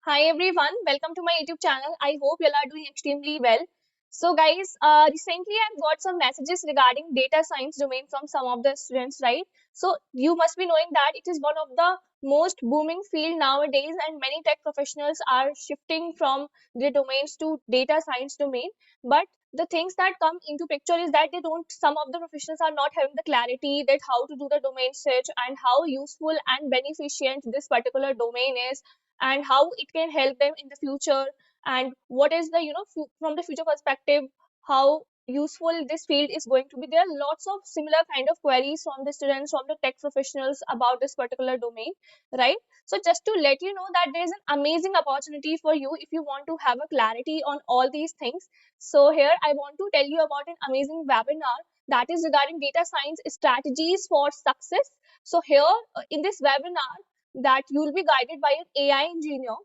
Hi everyone, welcome to my YouTube channel. I hope you all are doing extremely well. So guys, recently I've got some messages regarding data science domain from some of the students, right? So you must be knowing that it is one of the most booming field nowadays and many tech professionals are shifting from their domains to data science domain. But the things that come into picture is that some of the professionals are not having the clarity that how to do the domain search and how useful and beneficent this particular domain is and how it can help them in the future and what is the from the future perspective how useful this field is going to be. There are lots of similar kind of queries from the students, from the tech professionals about this particular domain, right? So just to let you know that there is an amazing opportunity for you if you want to have a clarity on all these things. So here I want to tell you about an amazing webinar that is regarding data science strategies for success. So here in this webinar that you will be guided by an AI engineer,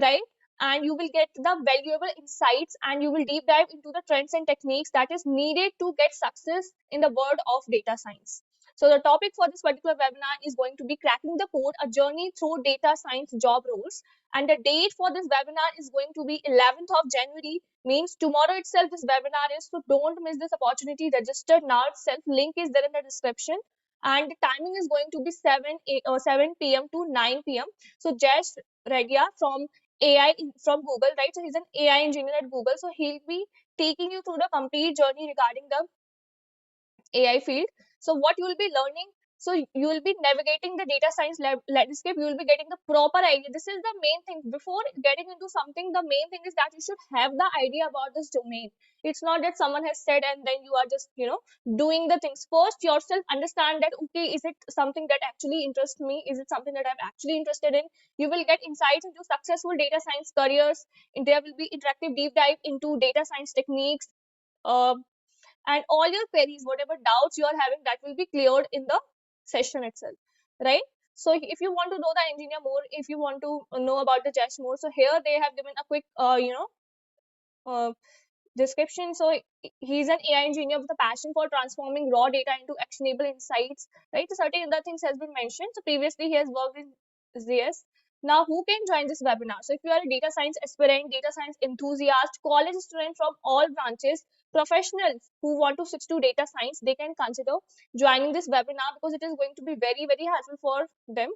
right? And you will get the valuable insights and you will deep dive into the trends and techniques that is needed to get success in the world of data science. So the topic for this particular webinar is going to be cracking the code, a journey through data science job roles. And the date for this webinar is going to be 11th of January, means tomorrow itself this webinar is. So don't miss this opportunity. Register now itself. Link is there in the description and the timing is going to be 7 p.m. to 9 p.m. So Jash Regia from AI from Google, right? So he's an AI engineer at Google. So he'll be taking you through the complete journey regarding the AI field. So what you will be learning, so you will be navigating the data science landscape, you will be getting the proper idea. This is the main thing. Before getting into something, the main thing is that you should have the idea about this domain. It's not that someone has said and then you are just, doing the things. First, yourself understand that, okay, is it something that actually interests me? Is it something that I'm actually interested in? You will get insights into successful data science careers. And there will be interactive deep dive into data science techniques. Uh, and all your queries, whatever doubts you are having, that will be cleared in the session itself, right? So if you want to know the engineer more, if you want to know about the Jash more, so here they have given a quick uh, description. So he's an AI engineer with a passion for transforming raw data into actionable insights, right? So certain other things has been mentioned. So previously he has worked in ZS. Now who can join this webinar? So if you are a data science aspirant, data science enthusiast, college student from all branches, professionals who want to switch to data science, they can consider joining this webinar because it is going to be very, very helpful for them.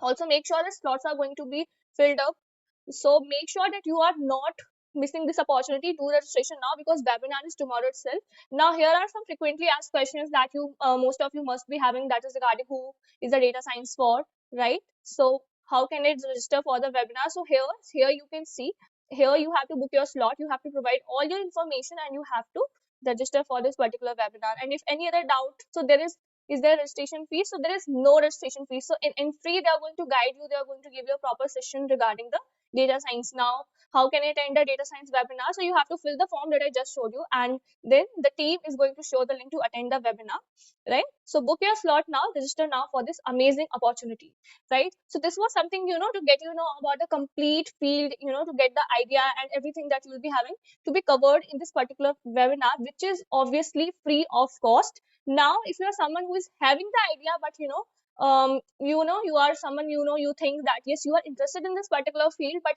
Also make sure the slots are going to be filled up, so make sure that you are not missing this opportunity. Do registration now because webinar is tomorrow itself. Now here are some frequently asked questions that you most of you must be having, that is regarding who is the data science for, right? So how can it register for the webinar? So here you can see, here you have to book your slot, you have to provide all your information and you have to register for this particular webinar. And if any other doubt, so is there registration fee? So there is no registration fee. So in free they are going to guide you, they are going to give you a proper session regarding the data science. Now how can I attend a data science webinar? So you have to fill the form that I just showed you and then the team is going to show the link to attend the webinar, right? So book your slot now, register now for this amazing opportunity, right? So this was something, to get about the complete field, to get the idea and everything that you will be having to be covered in this particular webinar, which is obviously free of cost. Now if you are someone who is having the idea but you are someone, you think that yes, you are interested in this particular field, but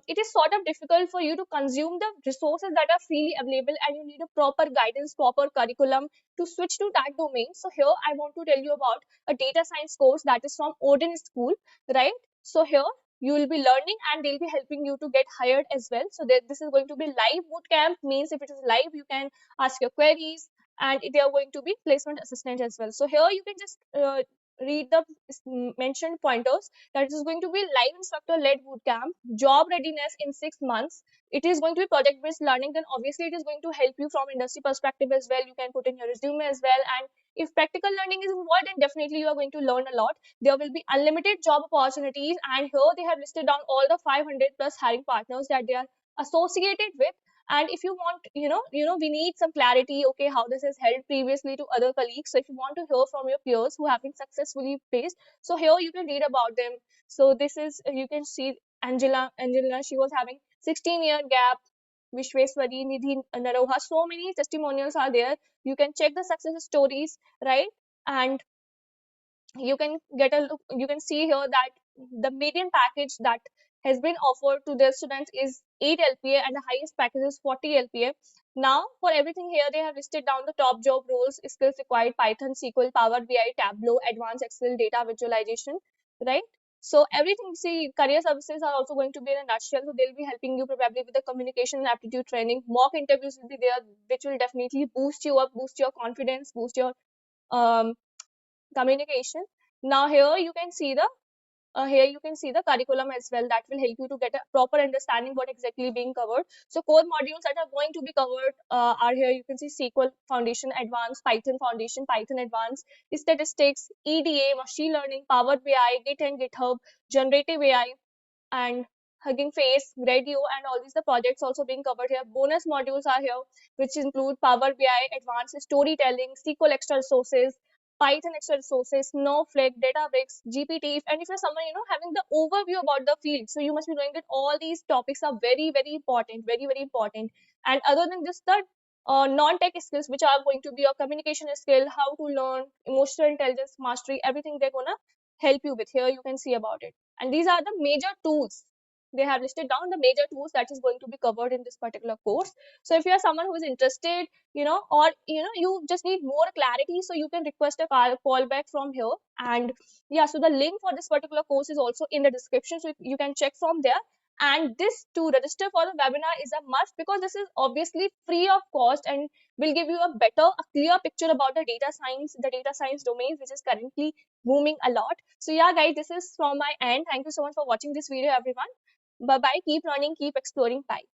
it is sort of difficult for you to consume the resources that are freely available and you need a proper guidance, proper curriculum to switch to that domain. So here I want to tell you about a data science course that is from Odin School, right? So here you will be learning and they'll be helping you to get hired as well. So this is going to be live boot camp, means if it is live you can ask your queries and they are going to be placement assistant as well. So here you can just read the mentioned pointers, that is going to be live instructor led bootcamp, job readiness in 6 months. It is going to be project based learning, then obviously it is going to help you from industry perspective as well. You can put in your resume as well, and if practical learning is involved, then definitely you are going to learn a lot. There will be unlimited job opportunities, and here they have listed down all the 500 plus hiring partners that they are associated with. And if you want, we need some clarity, okay, how this is held previously to other colleagues. So if you want to hear from your peers who have been successfully placed, so here you can read about them. So this is, you can see Angela, she was having 16-year gap. Vishweswari, Nidhi Naroha, so many testimonials are there. You can check the success stories, right? And you can get a look, you can see here that the median package that has been offered to their students is 8 LPA and the highest package is 40 LPA. Now, for everything here, they have listed down the top job roles, skills required: Python, SQL, Power BI, Tableau, Advanced Excel, data visualization, right? So everything, see, career services are also going to be in a nutshell. So they'll be helping you probably with the communication and aptitude training. Mock interviews will be there, which will definitely boost you up, boost your confidence, boost your um, communication. Now here you can see the curriculum as well, that will help you to get a proper understanding what exactly being covered. So core modules that are going to be covered are here. You can see SQL Foundation Advanced, Python Foundation, Python Advanced, statistics, EDA, machine learning, Power BI, Git and GitHub, generative AI, and Hugging Face, Radio, and all these the projects also being covered here. Bonus modules are here, which include Power BI, advanced storytelling, SQL extra resources, Python extra resources, Snowflake, Databricks, GPT. And if you're someone, having the overview about the field, so you must be knowing that all these topics are very, very important, very, very important. And other than just the non-tech skills, which are going to be your communication skill, how to learn, emotional intelligence mastery, everything they're gonna help you with. Here you can see about it. And these are the major tools. They have listed down the major tools that is going to be covered in this particular course. So if you are someone who is interested, or you just need more clarity, so you can request a call back from here. And yeah, so the link for this particular course is also in the description, so you can check from there. And this to register for the webinar is a must, because this is obviously free of cost and will give you a clear picture about the data science domain, which is currently booming a lot. So yeah, guys, this is from my end. Thank you so much for watching this video, everyone. Bye bye. Keep learning, keep exploring. Bye.